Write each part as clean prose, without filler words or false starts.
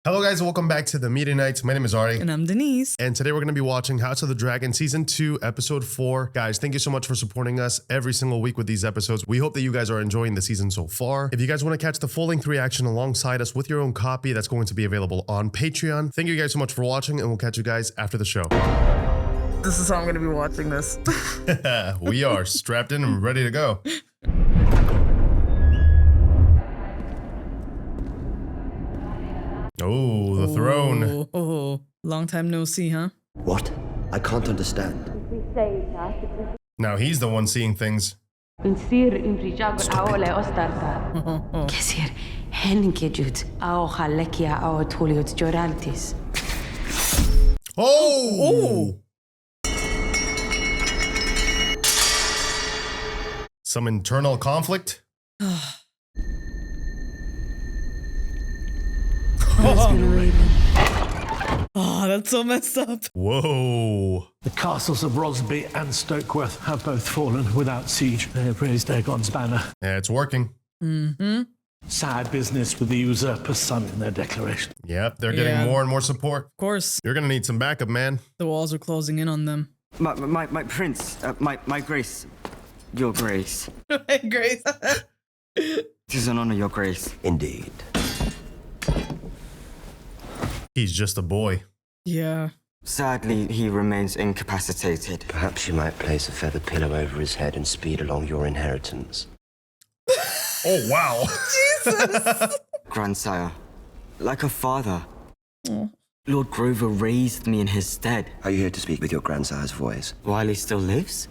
Hello guys, welcome back to the Media Nights. My name is Ari. And I'm Denise. And today we're going to be watching House of the Dragon Season 2, Episode 4. Guys, thank you so much for supporting us every single week with these episodes. We hope that you guys are enjoying the season so far. If you guys want to catch the full-length reaction alongside us with your own copy, that's going to be available on Patreon. Thank you guys so much for watching, and we'll catch you guys after the show. This is how I'm going to be watching this. We are strapped in and ready to go. Oh, the throne. Oh, long time no see, huh? What? I can't understand. Now he's the one seeing things. Oh! Some internal conflict? Oh, that's so messed up. Whoa. The castles of Rosby and Stokeworth have both fallen without siege. They have raised Aegon's banner. Yeah, it's working. Mm-hmm. Sad business with the usurper's son in their declaration. Yep, they're getting more and more support. Of course. You're gonna need some backup, man. The walls are closing in on them. My prince, my grace, your grace. Hey, Grace. It is an honor, your grace. Indeed. He's just a boy. Yeah. Sadly, he remains incapacitated. Perhaps you might place a feather pillow over his head and speed along your inheritance. Oh, wow. Jesus. Grandsire, like a father, Oh. Lord Grover raised me in his stead. Are you here to speak with your grandsire's voice? While he still lives?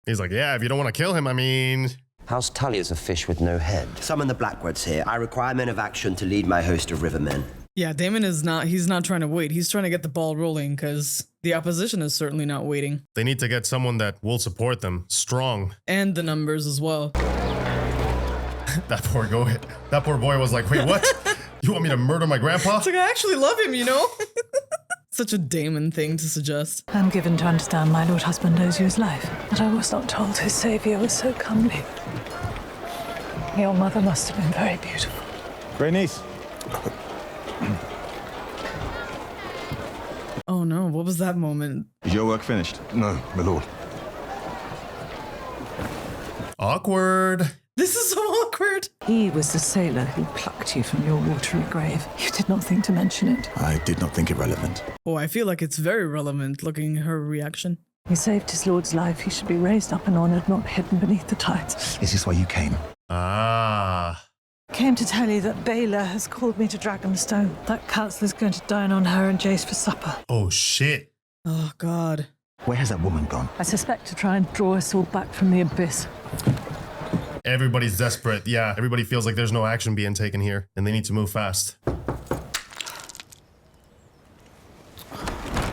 He's like, yeah, if you don't want to kill him, I mean... House Tully is a fish with no head. Summon the Blackwoods here. I require men of action to lead my host of rivermen. Yeah, Daemon is not, he's not trying to wait. He's trying to get the ball rolling because the opposition is certainly not waiting. They need to get someone that will support them. Strong. And the numbers as well. That poor boy was like, wait, what? You want me to murder my grandpa? It's like, I actually love him, you know? Such a Daemon thing to suggest. I'm given to understand my lord husband owes you his life, but I was not told his saviour was so comely. Your mother must have been very beautiful. Rhaenys. Oh no, what was that moment? Is your work finished? No, my lord. Awkward. This is so awkward. He was the sailor who plucked you from your watery grave. You did not think to mention it. I did not think it relevant. Oh, I feel like it's very relevant looking at her reaction. He saved his lord's life. He should be raised up and honoured, not hidden beneath the tides. Is this why you came? Ah. Came to tell you that Baylor has called me to Dragonstone. That councillor's going to dine on her and Jace for supper. Oh, shit. Oh, God. Where has that woman gone? I suspect to try and draw us all back from the abyss. Everybody's desperate. Yeah, everybody feels like there's no action being taken here, and they need to move fast.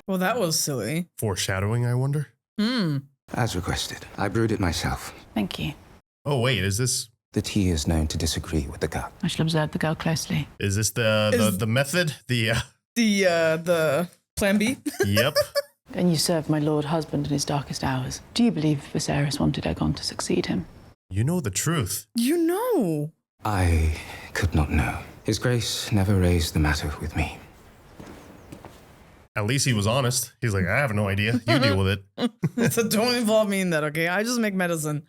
Well, that was silly. Foreshadowing, I wonder? As requested. I brewed it myself. Thank you. Oh, wait, is this... The tea is known to disagree with the gut. I shall observe the girl closely. Is this the method? The plan B? Yep. And you served my lord husband in his darkest hours. Do you believe Viserys wanted Aegon to succeed him? You know the truth. You know. I could not know. His Grace never raised the matter with me. At least he was honest. He's like, I have no idea. You deal with it. So don't involve me in that, okay? I just make medicine.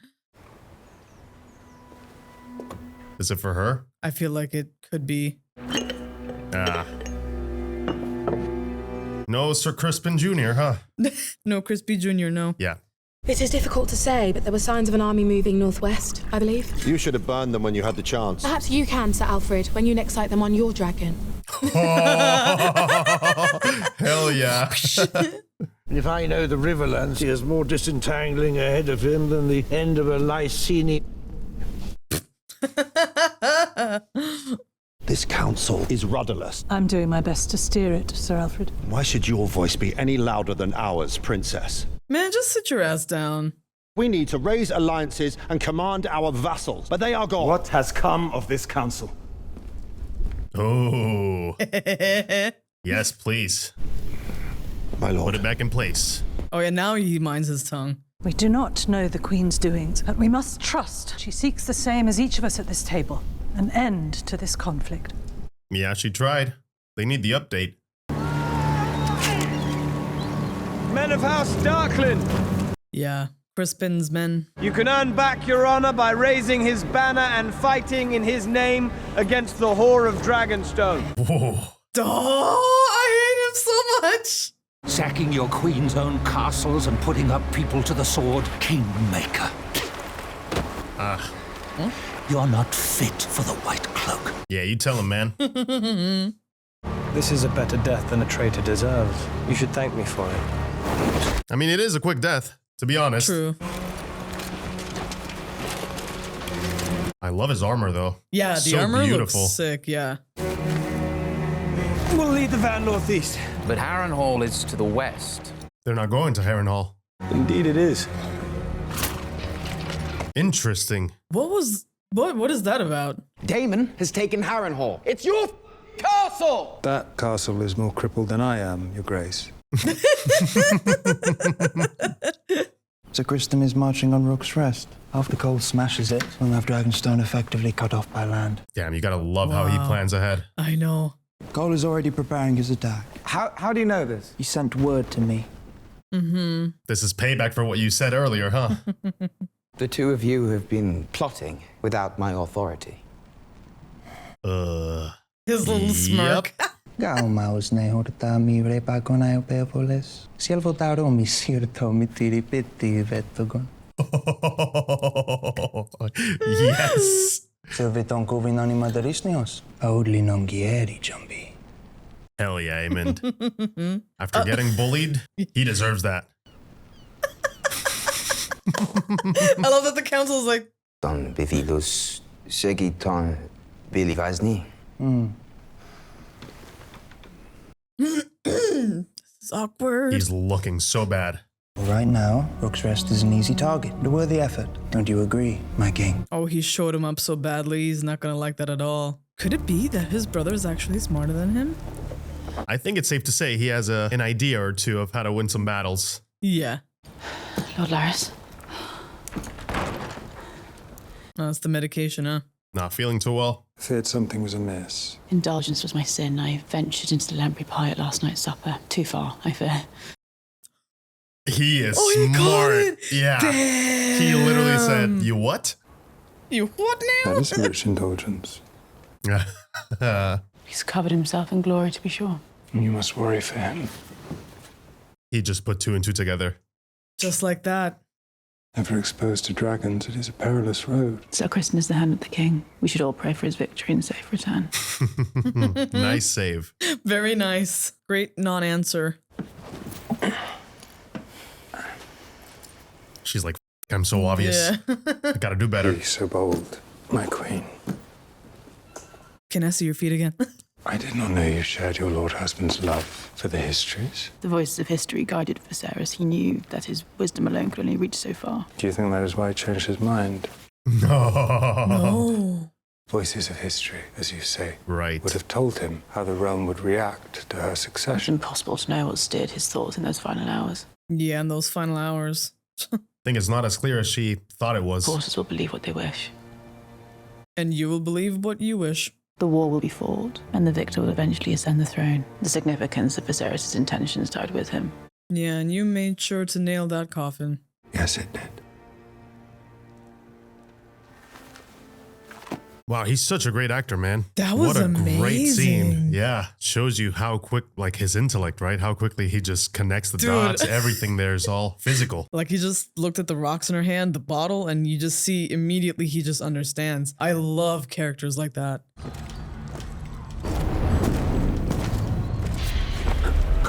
Is it for her? I feel like it could be. Ah. No Sir Crispin Jr., huh? No, Crispy Jr., no. Yeah. It is difficult to say, but there were signs of an army moving northwest, I believe. You should have burned them when you had the chance. Perhaps you can, Sir Alfred, when you next sight them on your dragon. Oh, hell yeah. If I know the Riverlands, he has more disentangling ahead of him than the end of a Lysini. This council is rudderless. I'm doing my best to steer it, Sir Alfred. Why should your voice be any louder than ours, Princess? Man, just sit your ass down. We need to raise alliances and command our vassals, but they are gone. What has come of this council? Oh. Yes, please. My lord. Put it back in place. Oh yeah, now he minds his tongue. We do not know the Queen's doings, but we must trust she seeks the same as each of us at this table. An end to this conflict. Yeah, she tried. They need the update. Men of House Darklyn! Yeah, Crispin's men. You can earn back your honor by raising his banner and fighting in his name against the whore of Dragonstone. Whoa. Oh, I hate him so much. Sacking your queen's own castles and putting up people to the sword. Kingmaker. You're not fit for the White Cloak. Yeah, you tell him, man. This is a better death than a traitor deserves. You should thank me for it. I mean, it is a quick death, to be honest. True. I love his armor, though. Yeah, the so armor beautiful. looks sick, yeah. We'll lead the van northeast. But Harrenhal is to the west. They're not going to Harrenhal. Indeed it is. Interesting. What is that about? Daemon has taken Harrenhal. It's your castle! That castle is more crippled than I am, Your Grace. So Criston is marching on Rook's Rest. After Cole smashes it, we'll have Dragonstone effectively cut off by land. Damn, you gotta love how he plans ahead. I know. Cole is already preparing his attack. How do you know this? He sent word to me. Mm-hmm. This is payback for what you said earlier, huh? The two of you have been plotting without my authority. His little smirk. Gaumaus ne hortaa miivre pagonaio pevoles. Sielvotaro mi sirto mi tiripiti vetogon. Yes. Silviton kuvinani madarisnios. Audli non gieri jambi. Hell yeah, Aemond. After getting bullied, he deserves that. I love that the council is like... Don bevidus segiton bilivazni. This is awkward. He's looking so bad. Right now, Rook's Rest is an easy target, a worthy effort. Don't you agree, my king? Oh, he showed him up so badly. He's not gonna like that at all. Could it be that his brother is actually smarter than him? I think it's safe to say he has an idea or two of how to win some battles. Yeah. Lord Larys. Oh, it's the medication, huh? Not feeling too well. I feared something was amiss. Indulgence was my sin. I ventured into the lamprey pie at last night's supper. Too far, I fear. He is he smart. called it. Yeah. Damn. He literally said, "You what?" You what now? That is some rich indulgence. He's covered himself in glory, to be sure. You must worry for him. He just put two and two together. Just like that. Ever exposed to dragons, it is a perilous road. So Criston is the hand of the king. We should all pray for his victory and safe return. Nice save. Very nice. Great non-answer. She's like, I'm so obvious. Yeah. I gotta do better. Be so bold, my queen. Can I see your feet again? I did not know you shared your lord husband's love for the histories. The voices of history guided Viserys. He knew that his wisdom alone could only reach so far. Do you think that is why he changed his mind? No. Voices of history, as you say, right, would have told him how the realm would react to her It's succession. impossible to know what steered his thoughts in those final hours. Yeah, in those final hours. I think it's not as clear as she thought it was. Forces will believe what they wish. And you will believe what you wish. The war will be fought, and the victor will eventually ascend the throne. The significance of Viserys' intentions died with him. Yeah, and you made sure to nail that coffin. Yes, it did. Wow, he's such a great actor, man. That was what a great amazing. scene. Yeah, shows you how quick, like his intellect, right? How quickly he just connects the Dude. dots. Everything there is all physical. Like he just looked at the rocks in her hand, the bottle, and you just see immediately he just understands. I love characters like that.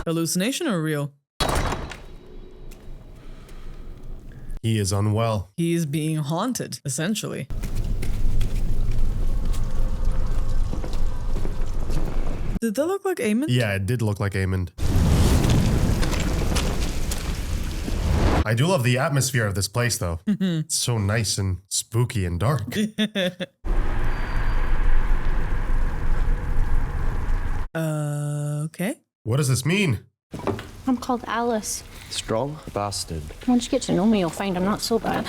Hallucination or real? He is unwell. He is being haunted, essentially. Did that look like Aemond? Yeah, it did look like Aemond. I do love the atmosphere of this place, though. It's so nice and spooky and dark. Okay. What does this mean? I'm called Alys. Strong bastard. Once you get to know me, you'll find I'm not so bad.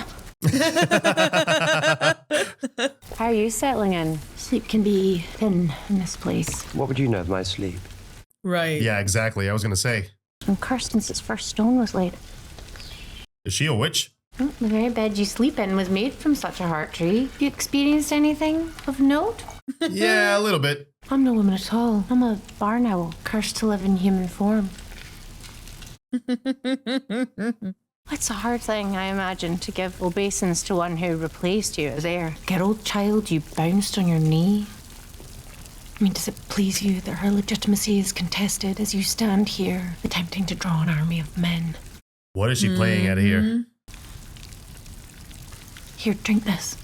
How are you settling in? Sleep can be thin in this place. What would you know of my sleep? Right. Yeah, exactly. I was gonna say. When Kirsten's first stone was laid. Is she a witch? The very bed you sleep in was made from such a heart tree. You experienced anything of note? Yeah, a little bit. I'm no woman at all. I'm a barn owl, cursed to live in human form. It's a hard thing, I imagine, to give obeisance to one who replaced you as heir. Girl child, you bounced on your knee. I mean, does it please you that her legitimacy is contested as you stand here, attempting to draw an army of men? What is she playing at here? Here, drink this.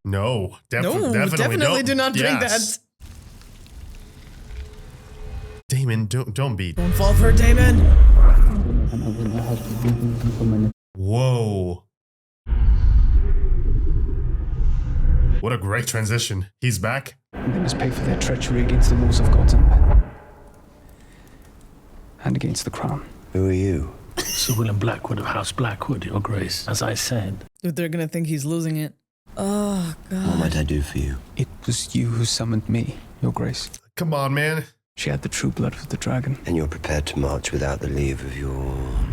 No, Definitely do not drink that. Daemon, don't be. Don't fall for it, Daemon. Whoa. What a great transition. He's back. And they must pay for their treachery against the laws of gods and men. And against the crown. Who are you? Sir William Blackwood of House Blackwood, Your Grace. As I said. Dude, they're gonna think he's losing it. Oh, God. What might I do for you? It was you who summoned me, Your Grace. Come on, man. She had the true blood of the dragon. And you're prepared to march without the leave of your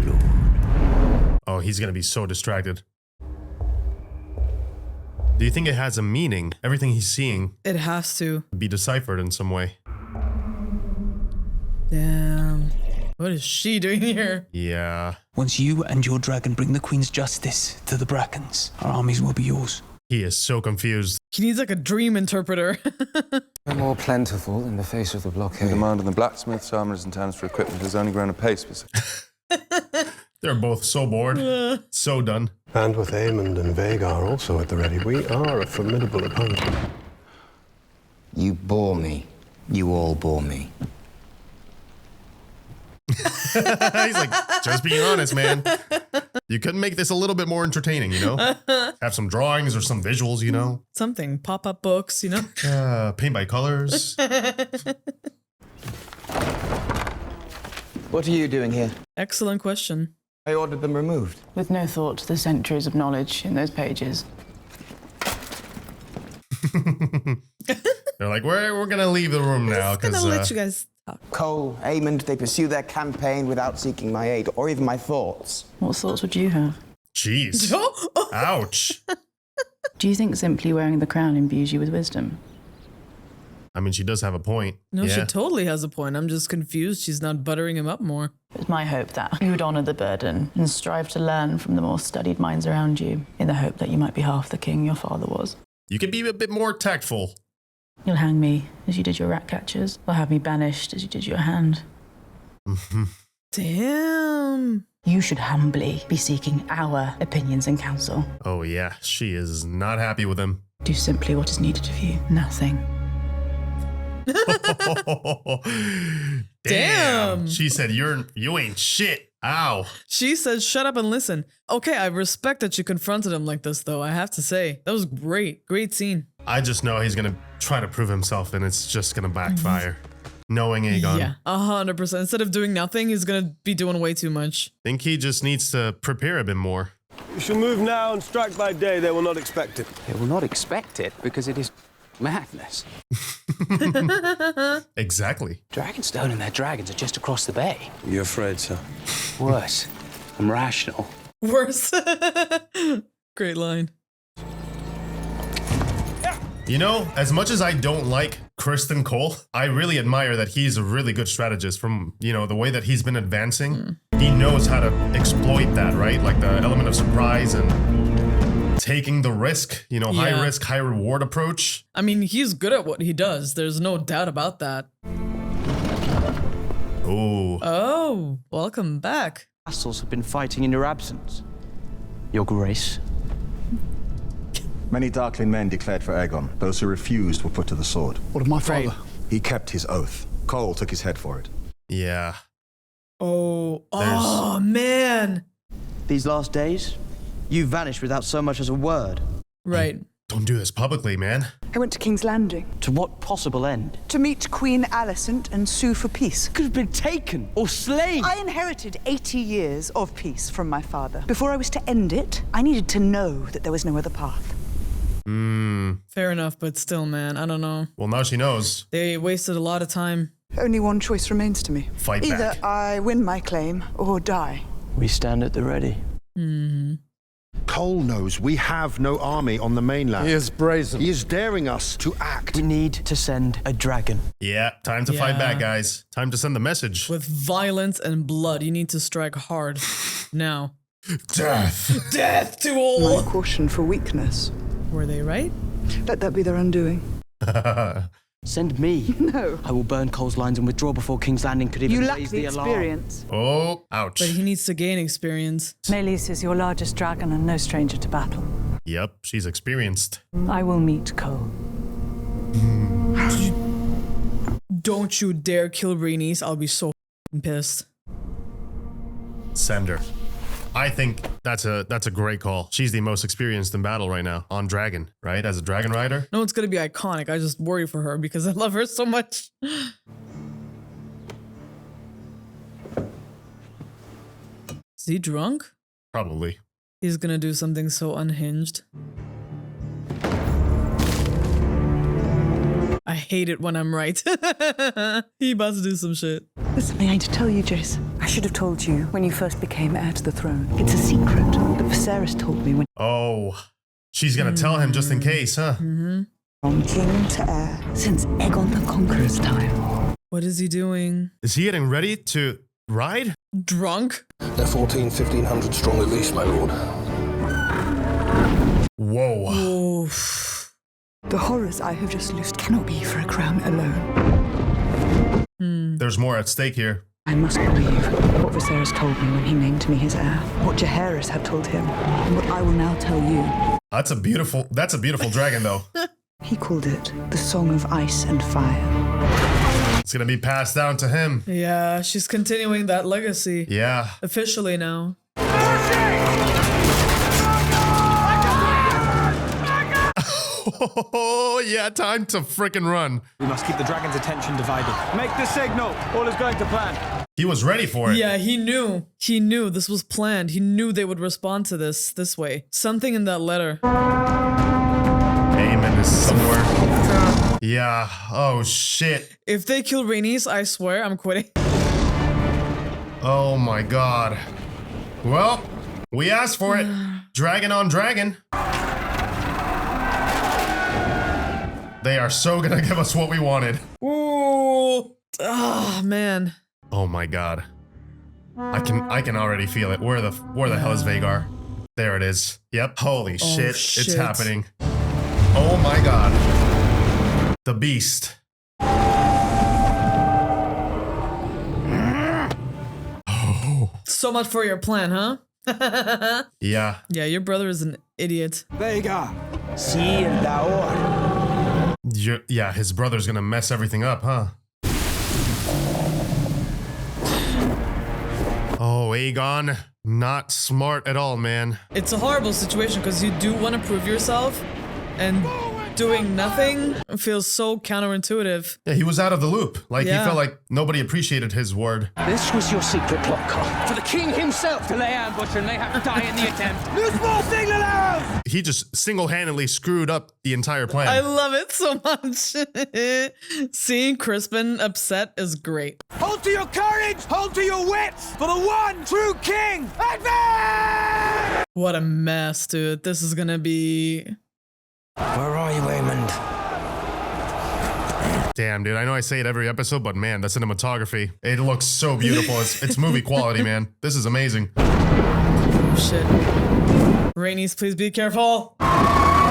lord. Oh, he's gonna be so distracted. Do you think it has a meaning? Everything he's seeing It has to be deciphered in some way. Damn. What is she doing here? Yeah. Once you and your dragon bring the Queen's justice to the Brackens, our armies will be yours. He is so confused. He needs like a dream interpreter. More plentiful in the face of the blockade. The demand on the blacksmiths, armorers, and towns for equipment has only grown apace. They're both so bored. So done. And with Aemond and Vhagar also at the ready, we are a formidable opponent. You bore me. You all bore me. He's like, just being honest, man. You couldn't make this a little bit more entertaining, you know? Have some drawings or some visuals, you know? Something. Pop-up books, you know? Paint by colors. What are you doing here? Excellent question. I ordered them removed. With no thought to the centuries of knowledge in those pages. They're like, we're gonna leave the room now. Gonna let you guys talk. Cole, Aemond, they pursue their campaign without seeking my aid or even my thoughts. What thoughts would you have? Jeez. Ouch. Do you think simply wearing the crown imbues you with wisdom? I mean, she does have a point. No, yeah. she totally has a point. I'm just confused she's not buttering him up more. It's my hope that you would honour the burden and strive to learn from the more studied minds around you, in the hope that you might be half the king your father was. You could be a bit more tactful. You'll hang me as you did your rat catchers, or have me banished as you did your hand. Damn. You should humbly be seeking our opinions and counsel. Oh yeah, she is not happy with him. Do simply what is needed of you. Nothing. Damn. She said, you ain't shit. Ow. She said, shut up and listen. Okay, I respect that you confronted him like this, though. I have to say, that was great. Great scene. I just know he's gonna try to prove himself and it's just gonna backfire. Knowing Aegon. Yeah, 100%. Instead of doing nothing, he's gonna be doing way too much. Think he just needs to prepare a bit more. You shall move now and strike by day. They will not expect it. They will not expect it because it is madness. Exactly. Dragonstone and their dragons are just across the bay. You're afraid, sir? Worse, I'm rational. Worse. Great line. You know, as much as I don't like Criston Cole, I really admire that he's a really good strategist from, you know, the way that he's been advancing. He knows how to exploit that, right? Like the element of surprise and taking the risk, you know, high risk, high reward approach. I mean, he's good at what he does. There's no doubt about that. Oh. Oh, welcome back. Vassals have been fighting in your absence, Your Grace. Many Darklyn men declared for Aegon. Those who refused were put to the sword. What of my father? He kept his oath. Cole took his head for it. Yeah. Oh, man. These last days, you vanished without so much as a word. Right. Don't do this publicly, man. I went to King's Landing. To what possible end? To meet Queen Alicent and sue for peace. Could have been taken or slain. I inherited 80 years of peace from my father. Before I was to end it, I needed to know that there was no other path. Fair enough, but still, man, I don't know. Well, now she knows. They wasted a lot of time. Only one choice remains to me. Fight Either back. I win my claim or die. We stand at the ready. Cole knows we have no army on the mainland. He is brazen. He is daring us to act. We need to send a dragon. Yeah, time to fight back, guys. Time to send the message. With violence and blood, you need to strike hard. Now. Death. Death to all. My caution for weakness. Were they right? Let that be their undoing. Send me. No. I will burn Cole's lines and withdraw before King's Landing could even You lack raise the alarm. experience. Oh, ouch. But he needs to gain experience. Meleys is your largest dragon and no stranger to battle. Yep, she's experienced. I will meet Cole. Don't you dare kill Rhaenys. I'll be so pissed. Send her. I think that's a great call. She's the most experienced in battle right now on dragon, right? As a dragon rider. No, it's gonna be iconic. I just worry for her because I love her so much. Is he drunk? Probably. He's gonna do something so unhinged. I hate it when I'm right. He about to do some shit. There's something I need to tell you, Jace. I should have told you when you first became heir to the throne. It's a secret that Viserys told me when... Oh, she's gonna tell him just in case, huh? From king to heir since Aegon the Conqueror's time. What is he doing? Is he getting ready to ride? Drunk? They're 1,500 strong at least, my lord. Whoa. Oof. The horrors I have just loosed cannot be for a crown alone. There's more at stake here. I must believe what Viserys told me when he named me his heir, what Jaehaerys had told him, and what I will now tell you. That's a beautiful dragon, though. He called it the Song of Ice and Fire. It's gonna be passed down to him. Yeah, she's continuing that legacy. Yeah. Officially now. Oh, yeah, time to frickin' run. We must keep the dragon's attention divided. Make the signal. All is going to plan. He was ready for it. Yeah, he knew. He knew this was planned. He knew they would respond to this way. Something in that letter. Aemond is somewhere. Yeah. Oh, shit. If they kill Rhaenys, I swear I'm quitting. Oh, my God. Well, we asked for it. Dragon on dragon. They are so gonna give us what we wanted. Ooh. Ah, man. Oh my God. I can already feel it. Where the hell is Vhagar? There it is. Yep. Holy shit. It's happening. Oh my God. The beast. Oh. So much for your plan, huh? Yeah. Yeah, your brother is an idiot. Vhagar, see Daor. Yeah, his brother's gonna mess everything up, huh? Oh, Aegon, not smart at all, man. It's a horrible situation because you do want to prove yourself, and doing nothing feels so counterintuitive. Yeah, he was out of the loop. Like, Yeah. he felt like nobody appreciated his word. This was your secret plot, Cole. For the king himself to lay ambush and they have to die in the attempt. No small signal arrows! He just single-handedly screwed up the entire plan. I love it so much. Seeing Crispin upset is great. Hold to your courage! Hold to your wits! For the one true king! Advance! What a mess, dude. This is gonna be... Where are you, Aemond? Damn, dude. I know I say it every episode, but man, the cinematography. It looks so beautiful. It's movie quality, man. This is amazing. Oh, shit. Rhaenys, please be careful. Oh,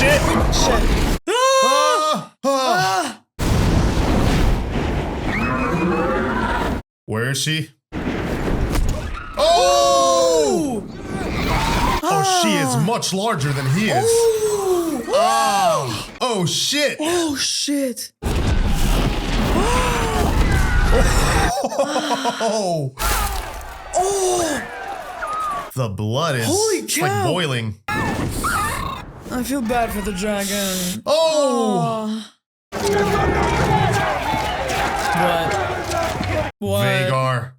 shit. Shit. Where is she? Oh! Oh, she is much larger than he is. Oh, oh shit. Oh, shit. Oh. Oh. The blood is Holy cow. like boiling. I feel bad for the dragon. Oh. What? What? Vhagar.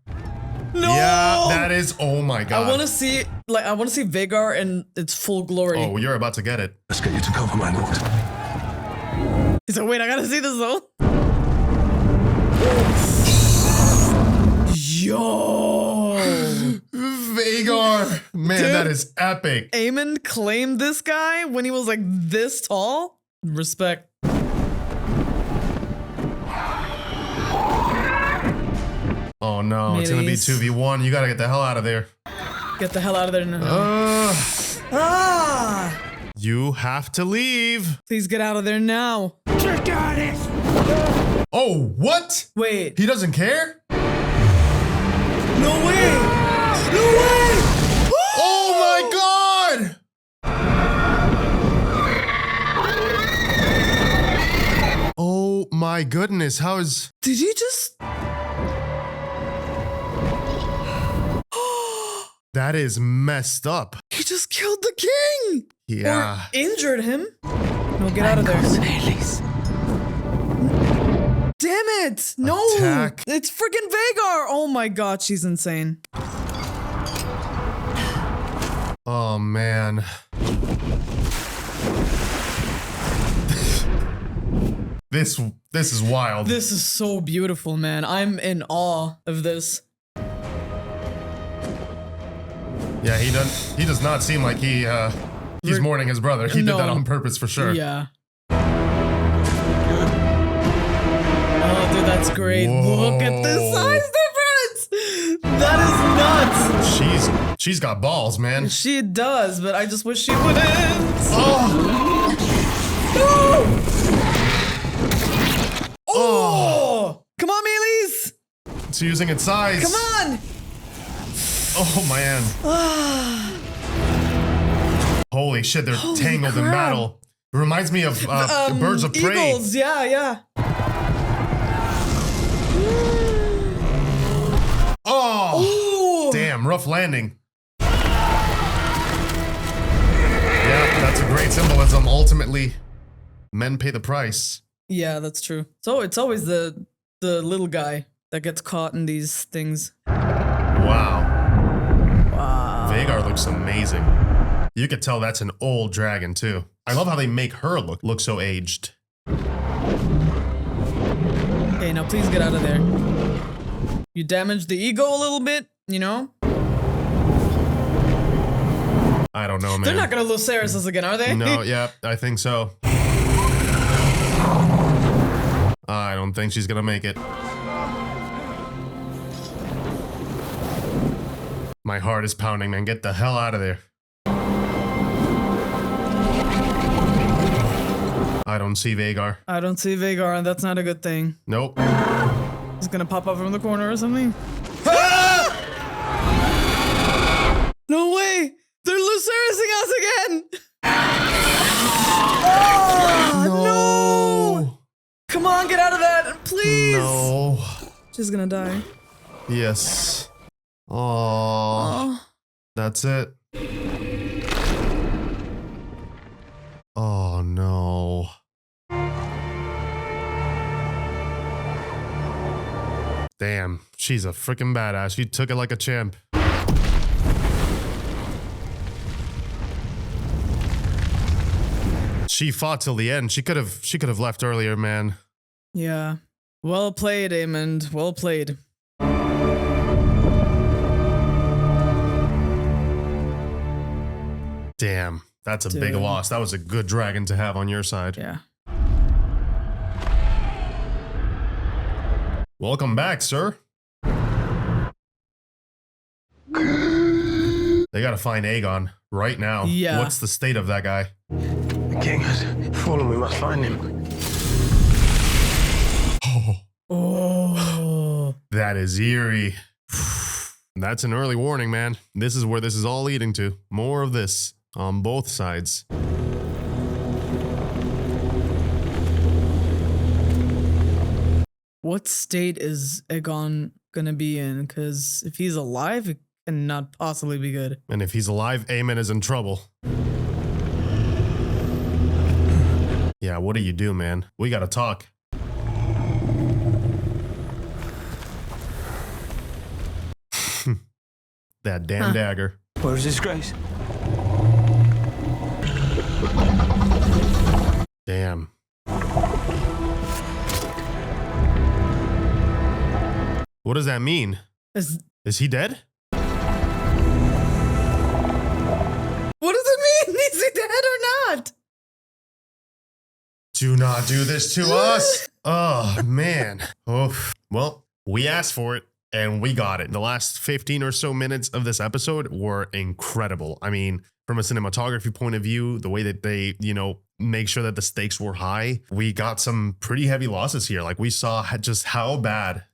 No. Yeah, That is, oh my god. I want to see Vhagar in its full glory. Oh, you're about to get it. Let's get you to cover, my lord. He's like, wait, I gotta see this though. Yo, Vhagar, man, dude, that is epic. Aemond claimed this guy when he was like this tall. Respect. Oh no, it's gonna be 2v1. You gotta get the hell out of there. Get the hell out of there now. You have to leave. Please get out of there now. Oh, what? Wait. He doesn't care? No way! No way! Oh my god! Oh my goodness, how is... Did he just... That is messed up. He just killed the king! Yeah. Or injured him. No, get out of there. Damn it! No! Attack. It's freaking Vhagar! Oh my god, she's insane. Oh man. This is wild. This is so beautiful, man. I'm in awe of this. Yeah, he does not seem like he's mourning his brother. He did that on purpose for sure. Yeah. Oh, dude, that's great. Whoa. Look at this size difference. That is nuts. She's got balls, man. She does, but I just wish she wouldn't. Oh. No. Oh. Come on, Meleys. It's using its size. Come on. Oh man. Holy shit, they're tangled in battle. It reminds me of Birds of Prey. Eagles, yeah. Oh, damn, rough landing. Yeah, that's a great symbolism. Ultimately, men pay the price. Yeah, that's true. So it's always the little guy that gets caught in these things. Wow. Vhagar looks amazing. You could tell that's an old dragon too. I love how they make her look so aged. Okay, now please get out of there. You damaged the ego a little bit, you know? I don't know, man. They're not gonna lose Larys again, are they? No, yeah, I think so. I don't think she's gonna make it. My heart is pounding, man. Get the hell out of there. I don't see Vhagar. I don't see Vhagar, and that's not a good thing. Nope. He's gonna pop up from the corner or something. No way! They're Lucerysing us again! No! Come on, get out of that, please! No. She's gonna die. Yes. Oh. That's it. Oh no. Damn, she's a freaking badass. She took it like a champ. She fought till the end. She could have left earlier, man. Yeah. Well played, Aemond. Well played. Damn, that's a big loss. That was a good dragon to have on your side. Yeah. Welcome back, sir. They gotta find Aegon right now. Yeah. What's the state of that guy? The king has fallen. We must find him. Oh. That is eerie. That's an early warning, man. This is where this is all leading to. More of this on both sides. What state is Aegon gonna be in? Because if he's alive, it cannot possibly be good. And if he's alive, Aemond is in trouble. Yeah, what do you do, man? We gotta talk. That damn dagger. Where's His Grace? Damn. What does that mean? Is he dead? What does it mean? Is he dead or not? Do not do this to us. Oh, man. Oh, well, we asked for it and we got it. The last 15 or so minutes of this episode were incredible. I mean, from a cinematography point of view, the way that they, make sure that the stakes were high, we got some pretty heavy losses here. Like we saw just how bad,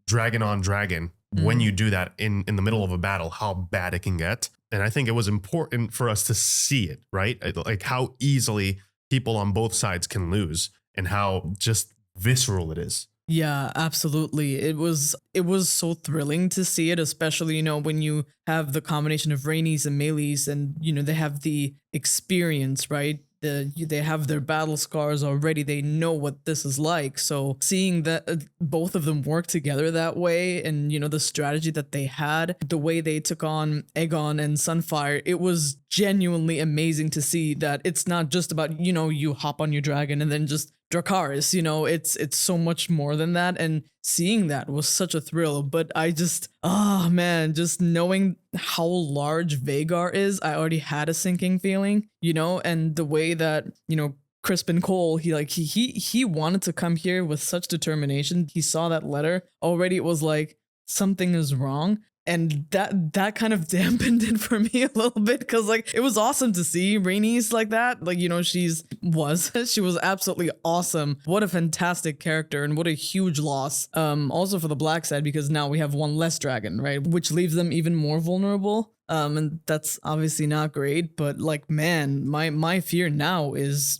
dragon on dragon, when you do that in the middle of a battle, how bad it can get. And I think it was important for us to see it, right? Like how easily people on both sides can lose and how just visceral it is. Yeah, absolutely. It was so thrilling to see it, especially, when you have the combination of Rhaenys and Meleys and, they have the experience, right? They have their battle scars already. They know what this is like. So seeing that both of them work together that way and, the strategy that they had, the way they took on Aegon and Sunfyre, it was genuinely amazing to see that it's not just about, you hop on your dragon and then just Dracarys, it's so much more than that. And seeing that was such a thrill. But I just, just knowing how large Vhagar is, I already had a sinking feeling, and the way that, Crispin Cole, he wanted to come here with such determination. He saw that letter already. It was like, something is wrong. And that kind of dampened it for me a little bit because it was awesome to see Rhaenys like that. She was absolutely awesome. What a fantastic character and what a huge loss. Also for the black side because now we have one less dragon, right? Which leaves them even more vulnerable. And that's obviously not great. But man, my fear now is,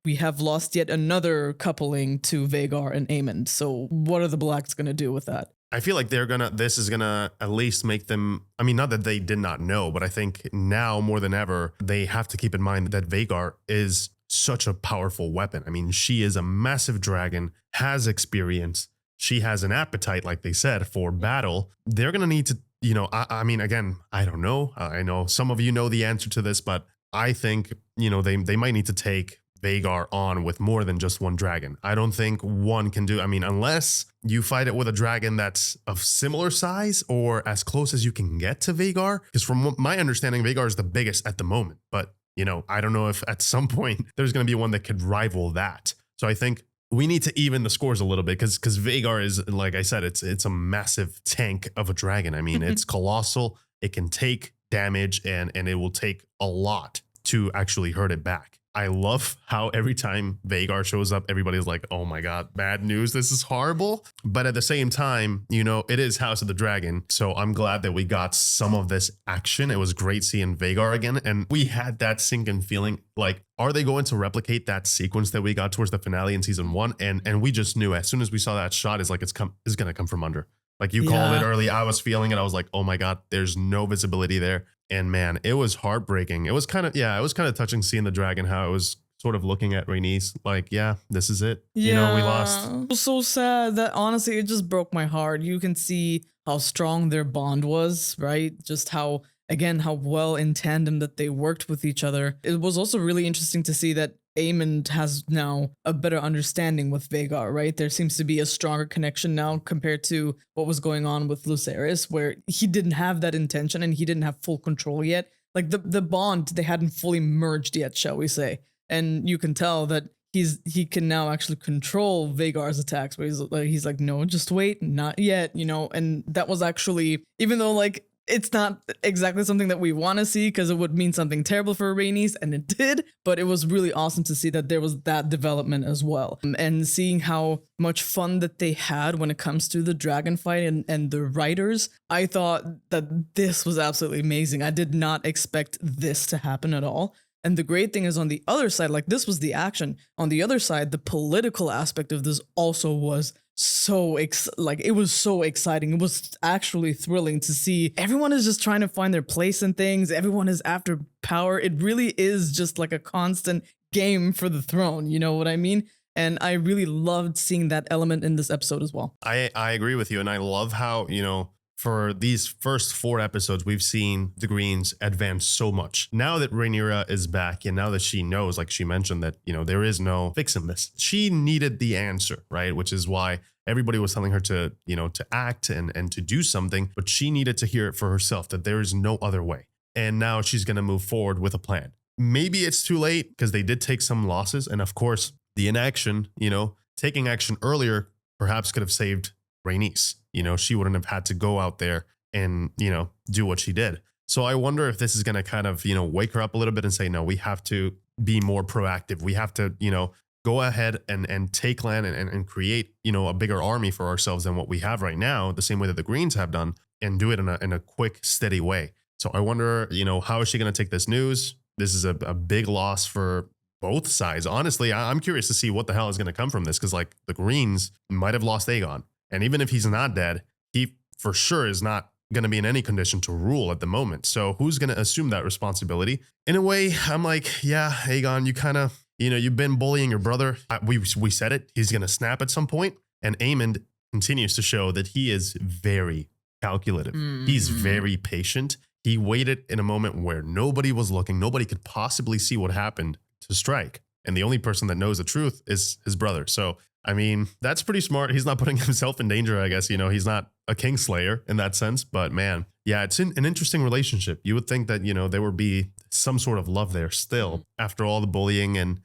we have lost yet another coupling to Vhagar and Aemond. So what are the blacks gonna do with that? I feel like this is gonna at least make them, not that they did not know, but I think now more than ever, they have to keep in mind that Vhagar is such a powerful weapon. She is a massive dragon, has experience. She has an appetite, like they said, for battle. They're gonna need to, again, I don't know. I know some of you know the answer to this, but I think, they might need to take Vhagar on with more than just one dragon. I don't think one can do, unless you fight it with a dragon that's of similar size or as close as you can get to Vhagar. Because from my understanding, Vhagar is the biggest at the moment. But, I don't know if at some point there's going to be one that could rival that. So I think we need to even the scores a little bit because Vhagar is, like I said, it's a massive tank of a dragon. It's colossal. It can take damage and it will take a lot to actually hurt it back. I love how every time Vhagar shows up, everybody's like, oh my God, bad news. This is horrible. But at the same time, it is House of the Dragon. So I'm glad that we got some of this action. It was great seeing Vhagar again. And we had that sinking feeling like, are they going to replicate that sequence that we got towards the finale in season 1? And we just knew as soon as we saw that shot, it's going to come from under. Like you called it early. I was feeling it. I was like, oh my God, there's no visibility there. And man, it was heartbreaking. It was kind of touching seeing the dragon, how it was sort of looking at Rhaenys like, yeah, this is it. We lost. It was so sad that honestly, it just broke my heart. You can see how strong their bond was, right? Just how well in tandem that they worked with each other. It was also really interesting to see that Aemond has now a better understanding with Vhagar, right? There seems to be a stronger connection now compared to what was going on with Lucerys, where he didn't have that intention and he didn't have full control yet. Like the bond, they hadn't fully merged yet, shall we say. And you can tell that he can now actually control Vhagar's attacks, where he's like, no, just wait, not yet, and that was actually, even though it's not exactly something that we want to see because it would mean something terrible for Rhaenys, and it did, but it was really awesome to see that there was that development as well. And seeing how much fun that they had when it comes to the dragon fight and the writers, I thought that this was absolutely amazing. I did not expect this to happen at all. And the great thing is on the other side, this was the action. On the other side, the political aspect of this also was it was so exciting. It was actually thrilling to see everyone is just trying to find their place in things. Everyone is after power. It really is just like a constant game for the throne. You know what I mean? And I really loved seeing that element in this episode as well. I agree with you. And I love how, for these first 4 episodes, we've seen the Greens advance so much. Now that Rhaenyra is back, and now that she knows, like she mentioned, that, you know, there is no fixing this, she needed the answer, right? Which is why everybody was telling her to, you know, to act and to do something, but she needed to hear it for herself that there is no other way. And now she's going to move forward with a plan. Maybe it's too late because they did take some losses. And of course, the inaction, you know, taking action earlier perhaps could have saved Rhaenys. You know, she wouldn't have had to go out there and, you know, do what she did. So I wonder if this is going to kind of, you know, wake her up a little bit and say, no, we have to be more proactive. We have to, you know, go ahead and take land and create, you know, a bigger army for ourselves than what we have right now, the same way that the Greens have done, and do it in a quick, steady way. So I wonder, you know, how is she going to take this news? This is a big loss for both sides. Honestly, I'm curious to see what the hell is going to come from this, because like the Greens might have lost Aegon. And even if he's not dead, he for sure is not going to be in any condition to rule at the moment. So who's going to assume that responsibility? In a way, I'm like, yeah, Aegon, you kind of, you know, you've been bullying your brother. We said it. He's going to snap at some point. And Aemond continues to show that he is very calculative. He's very patient. He waited in a moment where nobody was looking. Nobody could possibly see what happened to strike. And the only person that knows the truth is his brother. So I mean, that's pretty smart. He's not putting himself in danger, I guess. You know, he's not a kingslayer in that sense. But man, yeah, it's an interesting relationship. You would think that, you know, there would be some sort of love there still after all the bullying. And,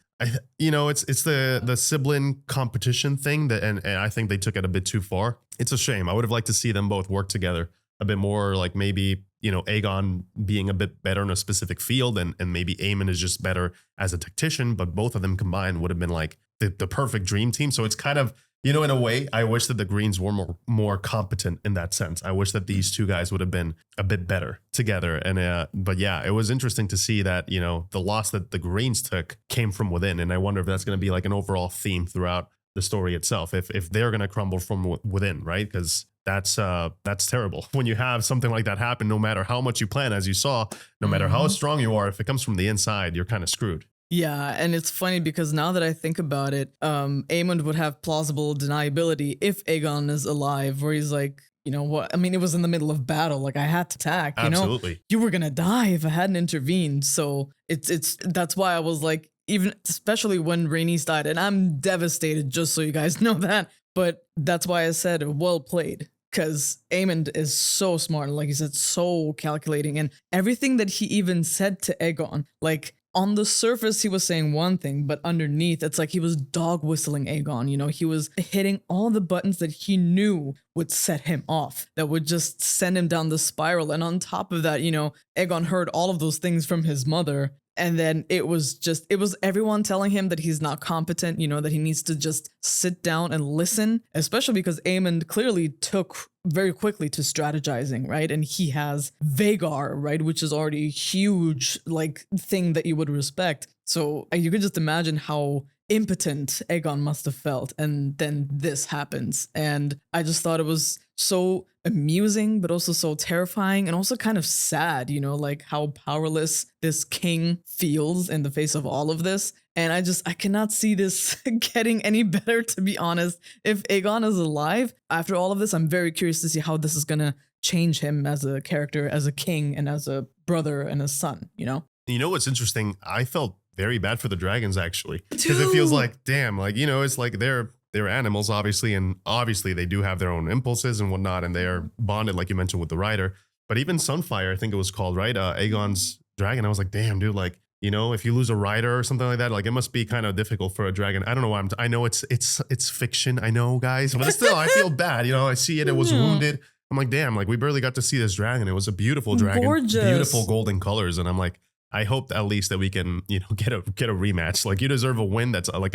you know, it's the sibling competition thing that, and I think they took it a bit too far. It's a shame. I would have liked to see them both work together a bit more, like maybe, you know, Aegon being a bit better in a specific field and maybe Aemond is just better as a tactician, but both of them combined would have been like the perfect dream team. So it's kind of, you know, in a way, I wish that the Greens were more competent in that sense. I wish that these two guys would have been a bit better together. And but yeah, it was interesting to see that, you know, the loss that the Greens took came from within. And I wonder if that's going to be like an overall theme throughout the story itself, if they're going to crumble from within, right? Because that's terrible when you have something like that happen. No matter how much you plan, as you saw, no matter how strong you are, if it comes from the inside, you're kind of screwed. Yeah, and it's funny because now that I think about it, Aemond would have plausible deniability if Aegon is alive, where he's like, you know what? I mean, it was in the middle of battle. Like I had to attack. You Absolutely. know, you were gonna die if I hadn't intervened. So it's that's why I was like, even especially when Rhaenys died, and I'm devastated. Just so you guys know that. But that's why I said well played. Because Aemond is so smart, and like you said, so calculating, and everything that he even said to Aegon, like on the surface he was saying one thing, but underneath it's like he was dog whistling Aegon. You know, he was hitting all the buttons that he knew would set him off, that would just send him down the spiral. And on top of that, you know, Aegon heard all of those things from his mother. And then it was everyone telling him that he's not competent, you know, that he needs to just sit down and listen, especially because Aemond clearly took very quickly to strategizing, right? And he has Vhagar, right? Which is already a huge, like, thing that you would respect. So you could just imagine how impotent Aegon must have felt. And then this happens. And I just thought it was so amusing, but also so terrifying and also kind of sad, you know, like how powerless this king feels in the face of all of this. And I cannot see this getting any better, to be honest. If Aegon is alive after all of this, I'm very curious to see how this is going to change him as a character, as a king, and as a brother and a son, you know? You know what's interesting? I felt very bad for the dragons, actually, because it feels like, damn, like, you know, it's like they're animals, obviously, and obviously they do have their own impulses and whatnot, and they are bonded, like you mentioned, with the rider. But even Sunfyre, I think it was called, right? Aegon's dragon. I was like, damn, dude, like, you know, if you lose a rider or something like that, like it must be kind of difficult for a dragon. I don't know why I know it's fiction, I know, guys, but still, I feel bad. You know, I see it. It was wounded. I'm like, damn, like we barely got to see this dragon. It was a beautiful dragon, gorgeous, beautiful golden colors, and I'm like, I hope at least that we can, you know, get a rematch. Like you deserve a win that's like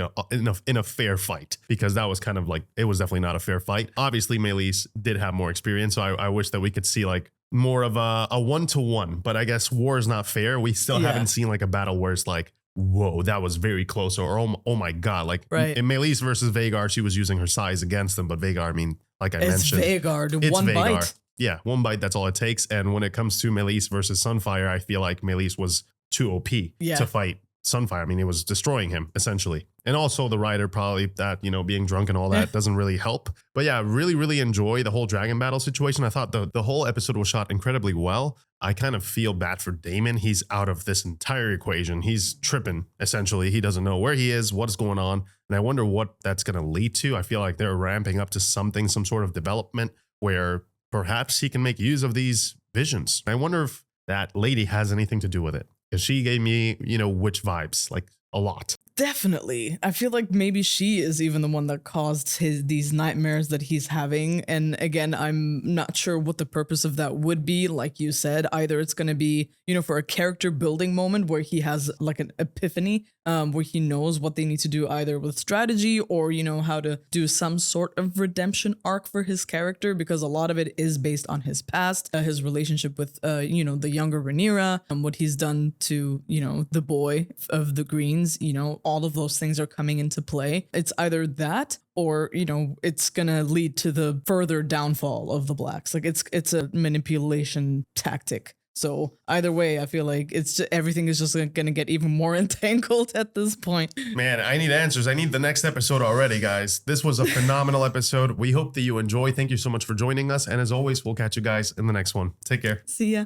in a fair fight, because that was kind of like, it was definitely not a fair fight. Obviously, Meleys did have more experience, so I wish that we could see like more of a 1-to-1. But I guess war is not fair. We still haven't seen like a battle where it's like, whoa, that was very close, or oh my god, like right. In Meleys versus Vhagar, she was using her size against them, but Vhagar, I mean, like I mentioned, Vhagar, one Vhagar. bite. Yeah, one bite, that's all it takes. And when it comes to Meleys versus Sunfyre, I feel like Meleys was too OP to fight Sunfyre. I mean, it was destroying him essentially. And also the writer probably that, you know, being drunk and all that doesn't really help. But yeah, really enjoy the whole dragon battle situation. I thought the whole episode was shot incredibly well. I kind of feel bad for Daemon. He's out of this entire equation. He's tripping, essentially. He doesn't know where he is, what's going on. And I wonder what that's going to lead to. I feel like they're ramping up to something, some sort of development where perhaps he can make use of these visions. I wonder if that lady has anything to do with it. Because she gave me, you know, witch vibes, like a lot. Definitely. I feel like maybe she is even the one that caused these nightmares that he's having. And again, I'm not sure what the purpose of that would be. Like you said, either it's going to be, you know, for a character building moment where he has like an epiphany, where he knows what they need to do either with strategy or, you know, how to do some sort of redemption arc for his character, because a lot of it is based on his past, his relationship with, you know, the younger Rhaenyra, what he's done to, you know, the boy of the Greens, you know, all of those things are coming into play. It's either that or, you know, it's gonna lead to the further downfall of the Blacks. Like it's a manipulation tactic. So either way, I feel like it's just, everything is just gonna get even more entangled at this point. Man, I need answers. I need the next episode already, guys. This was a phenomenal episode. We hope that you enjoy. Thank you so much for joining us. And as always, we'll catch you guys in the next one. Take care. See ya.